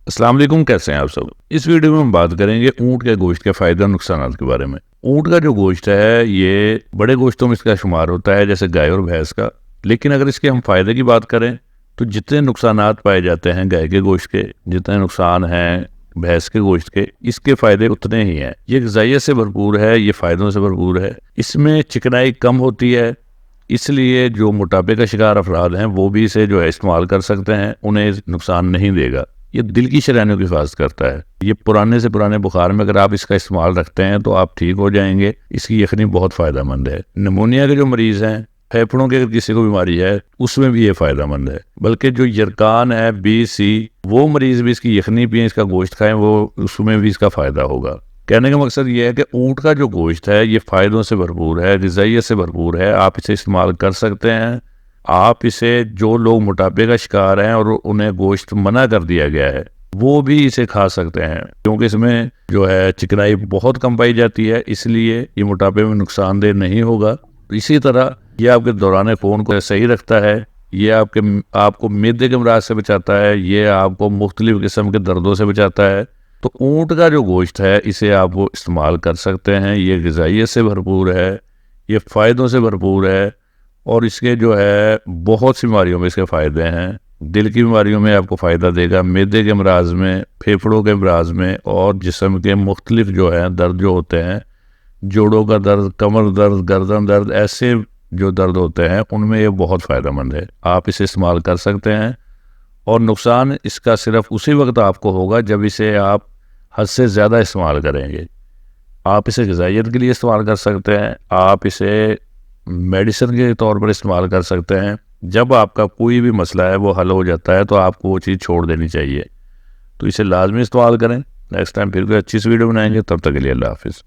السلام علیکم، کیسے ہیں آپ سب؟ اس ویڈیو میں ہم بات کریں گے اونٹ کے گوشت کے فائدے اور نقصانات کے بارے میں۔ اونٹ کا جو گوشت ہے یہ بڑے گوشتوں میں اس کا شمار ہوتا ہے، جیسے گائے اور بھینس کا، لیکن اگر اس کے ہم فائدے کی بات کریں تو جتنے نقصانات پائے جاتے ہیں گائے کے گوشت کے، جتنے نقصان ہیں بھینس کے گوشت کے، اس کے فائدے اتنے ہی ہیں۔ یہ غذائیت سے بھرپور ہے، یہ فائدوں سے بھرپور ہے، اس میں چکنائی کم ہوتی ہے، اس لیے جو موٹاپے کا شکار افراد ہیں وہ بھی اسے جو ہے استعمال کر سکتے ہیں، انہیں نقصان نہیں دے گا۔ یہ دل کی شریانوں کی حفاظت کرتا ہے۔ یہ پرانے سے پرانے بخار میں اگر آپ اس کا استعمال رکھتے ہیں تو آپ ٹھیک ہو جائیں گے۔ اس کی یخنی بہت فائدہ مند ہے۔ نمونیا کے جو مریض ہیں، پھیپھڑوں کے اگر کسی کو بیماری ہے، اس میں بھی یہ فائدہ مند ہے۔ بلکہ جو یرکان ہے BC، وہ مریض بھی اس کی یخنی پئیں، اس کا گوشت کھائیں، وہ اس میں بھی اس کا فائدہ ہوگا۔ کہنے کا مقصد یہ ہے کہ اونٹ کا جو گوشت ہے یہ فائدوں سے بھرپور ہے، غذائیت سے بھرپور ہے، آپ اسے استعمال کر سکتے ہیں۔ آپ اسے، جو لوگ موٹاپے کا شکار ہیں اور انہیں گوشت منع کر دیا گیا ہے، وہ بھی اسے کھا سکتے ہیں، کیونکہ اس میں جو ہے چکنائی بہت کم پائی جاتی ہے، اس لیے یہ موٹاپے میں نقصان دہ نہیں ہوگا۔ اسی طرح یہ آپ کے دوران خون کو صحیح رکھتا ہے، یہ آپ کو معدے کے امراض سے بچاتا ہے، یہ آپ کو مختلف قسم کے دردوں سے بچاتا ہے۔ تو اونٹ کا جو گوشت ہے اسے آپ وہ استعمال کر سکتے ہیں۔ یہ غذائیت سے بھرپور ہے، یہ فائدوں سے بھرپور ہے، اور اس کے جو ہے بہت سی بیماریوں میں اس کے فائدے ہیں۔ دل کی بیماریوں میں آپ کو فائدہ دے گا، معدے کے امراض میں، پھیپھڑوں کے امراض میں، اور جسم کے مختلف جو ہیں درد جو ہوتے ہیں، جوڑوں کا درد، کمر درد، گردن درد، ایسے جو درد ہوتے ہیں ان میں یہ بہت فائدہ مند ہے۔ آپ اسے استعمال کر سکتے ہیں، اور نقصان اس کا صرف اسی وقت آپ کو ہوگا جب اسے آپ حد سے زیادہ استعمال کریں گے۔ آپ اسے غذائیت کے لیے استعمال کر سکتے ہیں، آپ اسے میڈیسن کے طور پر استعمال کر سکتے ہیں۔ جب آپ کا کوئی بھی مسئلہ ہے وہ حل ہو جاتا ہے تو آپ کو وہ چیز چھوڑ دینی چاہیے۔ تو اسے لازمی استعمال کریں۔ نیکسٹ ٹائم پھر کوئی اچھی سی ویڈیو بنائیں گے، تب تک کے لیے اللہ حافظ۔